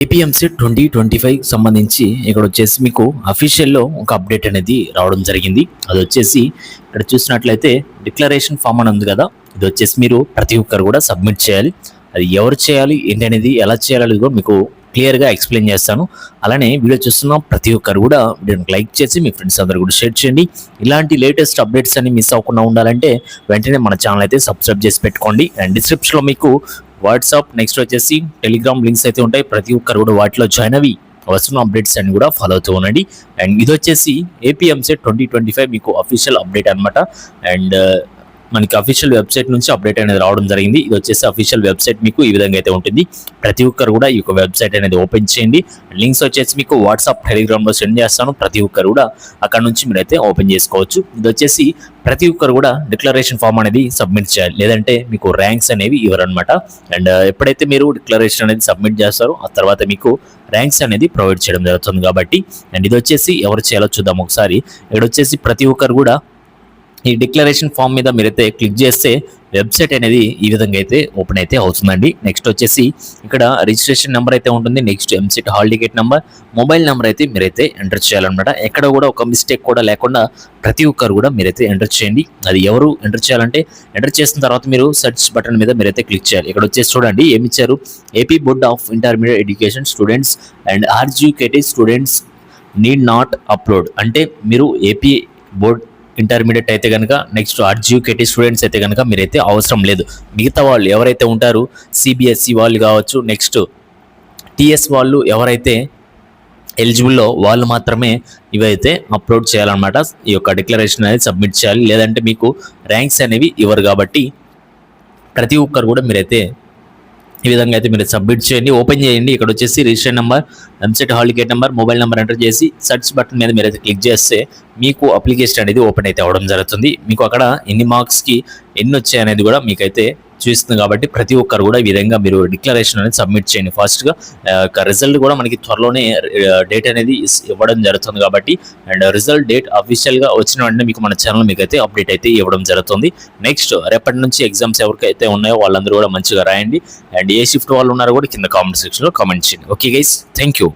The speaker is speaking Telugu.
ఏపీఎంసెట్ 2025 సంబంధించి ఇక్కడ వచ్చేసి మీకు అఫీషియల్‌లో ఒక అప్డేట్ అనేది రావడం జరిగింది. అదొచ్చేసి ఇక్కడ చూసినట్లయితే డిక్లరేషన్ ఫార్మ్ అని ఉంది కదా! ఇది వచ్చేసి మీరు ప్రతి ఒక్కరు కూడా సబ్మిట్ చేయాలి. అది ఎవరు చేయాలి, ఏంటనేది ఎలా చేయాలనేది కూడా మీకు క్లియర్‌గా ఎక్స్‌ప్లెయిన్ చేస్తాను. అలానే వీడియో చూస్తున్న ప్రతి ఒక్కరు కూడా వీడియోని లైక్ చేసి మీ ఫ్రెండ్స్ అందరూ కూడా షేర్ చేయండి. ఇలాంటి లేటెస్ట్ అప్డేట్స్ అన్ని మిస్ అవ్వకుండా ఉండాలంటే వెంటనే మన ఛానల్ అయితే సబ్స్క్రైబ్ చేసి పెట్టుకోండి. అండ్ డిస్క్రిప్షన్‌లో మీకు వాట్సాప్ నెక్స్ట్ వచ్చేసి టెలిగ్రామ్ లింక్స్ అయితే ఉంటాయి. ప్రతి ఒక్కరు కూడా వాటిలో జాయిన్ అవి వస్తున్న అప్డేట్స్ అన్ని కూడా ఫాలో అవుతూ ఉండండి. అండ్ ఇది వచ్చేసి ఏపీఎంసెట్ 2025 మీకు అఫీషియల్ అప్డేట్ అనమాట. అండ్ మనకి అఫీషియల్ వెబ్సైట్ నుంచి అప్డేట్ అనేది రావడం జరిగింది. ఇది వచ్చేసి అఫీషియల్ వెబ్సైట్ మీకు ఈ విధంగా అయితే ఉంటుంది. ప్రతి ఒక్కరు కూడా ఈ యొక్క వెబ్సైట్ అనేది ఓపెన్ చేయండి. లింక్స్ వచ్చేసి మీకు వాట్సాప్ టెలిగ్రామ్లో సెండ్ చేస్తాను. ప్రతి ఒక్కరు కూడా అక్కడ నుంచి మీరైతే ఓపెన్ చేసుకోవచ్చు. ఇది వచ్చేసి ప్రతి ఒక్కరు కూడా డిక్లరేషన్ ఫామ్ అనేది సబ్మిట్ చేయాలి, లేదంటే మీకు ర్యాంక్స్ అనేవి ఇవ్వరనమాట. అండ్ ఎప్పుడైతే మీరు డిక్లరేషన్ అనేది సబ్మిట్ చేస్తారో ఆ తర్వాత మీకు ర్యాంక్స్ అనేది ప్రొవైడ్ చేయడం జరుగుతుంది కాబట్టి. అండ్ ఇది వచ్చేసి ఎవరు చేయాలో చూద్దాం ఒకసారి. ఇక్కడ వచ్చేసి ప్రతి ఒక్కరు కూడా ఈ డిక్లరేషన్ ఫామ్ మీద మీరైతే క్లిక్ చేస్తే వెబ్సైట్ అనేది ఈ విధంగా అయితే ఓపెన్ అయితే అవుతుందండి. నెక్స్ట్ వచ్చేసి ఇక్కడ రిజిస్ట్రేషన్ నెంబర్ అయితే ఉంటుంది. Next EAMCET hall ticket number, mobile number అయితే మీరైతే ఎంటర్ చేయాలన్నమాట. ఎక్కడ కూడా ఒక మిస్టేక్ కూడా లేకుండా ప్రతి ఒక్కరు కూడా మీరైతే ఎంటర్ చేయండి. అది ఎవరు ఎంటర్ చేయాలంటే ఎంటర్ చేసిన తర్వాత మీరు సెర్చ్ బటన్ మీద మీరైతే క్లిక్ చేయాలి. ఇక్కడ వచ్చేసి చూడండి ఏమి ఇచ్చారు, AP board of intermediate education students and RGKT students need not upload. అంటే మీరు ఏపీ బోర్డ్ ఇంటర్మీడియట్ అయితే కనుక, నెక్స్ట్ ఆర్జీకేటీ స్టూడెంట్స్ అయితే కనుక మీరైతే అవసరం లేదు. మిగతా వాళ్ళు ఎవరైతే ఉంటారో సిబిఎస్ఈ వాళ్ళు కావచ్చు, నెక్స్ట్ టీఎస్ వాళ్ళు ఎవరైతే ఎలిజిబుల్లో వాళ్ళు మాత్రమే ఇవైతే అప్లోడ్ చేయాలన్నమాట. ఈ యొక్క డిక్లరేషన్ అనేది సబ్మిట్ చేయాలి, లేదంటే మీకు ర్యాంక్స్ అనేవి ఇవ్వరు. కాబట్టి ప్రతి ఒక్కరు కూడా మీరైతే ఈ విధంగా అయితే మీరు సబ్మిట్ చేయండి. ఓపెన్ చేయండి. ఇక్కడ వచ్చేసి register number, EAMCET hall ticket number, mobile number enter చేసి సెర్చ్ బటన్ మీద మీరైతే క్లిక్ చేస్తే మీకు అప్లికేషన్ అనేది ఓపెన్ అయితే అవ్వడం జరుగుతుంది. మీకు అక్కడ ఎన్ని మార్క్స్కి ఎన్ని వచ్చాయి అనేది కూడా మీకైతే చూస్తుంది. కాబట్టి ప్రతి ఒక్కరు కూడా ఈ విధంగా మీరు డిక్లరేషన్ అనేది సబ్మిట్ చేయండి ఫాస్ట్గా. రిజల్ట్ కూడా మనకి త్వరలోనే డేట్ అనేది ఇవ్వడం జరుగుతుంది కాబట్టి. అండ్ రిజల్ట్ డేట్ అఫీషియల్గా వచ్చిన వెంటనే మీకు మన ఛానల్ మీకు అయితే అప్డేట్ అయితే ఇవ్వడం జరుగుతుంది. నెక్స్ట్ రేపటి నుంచి ఎగ్జామ్స్ ఎవరికైతే ఉన్నాయో వాళ్ళందరూ కూడా మంచిగా రాయండి. అండ్ ఏ షిఫ్ట్ వాళ్ళు ఉన్నారో కూడా కింద కామెంట్ సెక్షన్లో కామెంట్ చేయండి. Okay guys, thank you.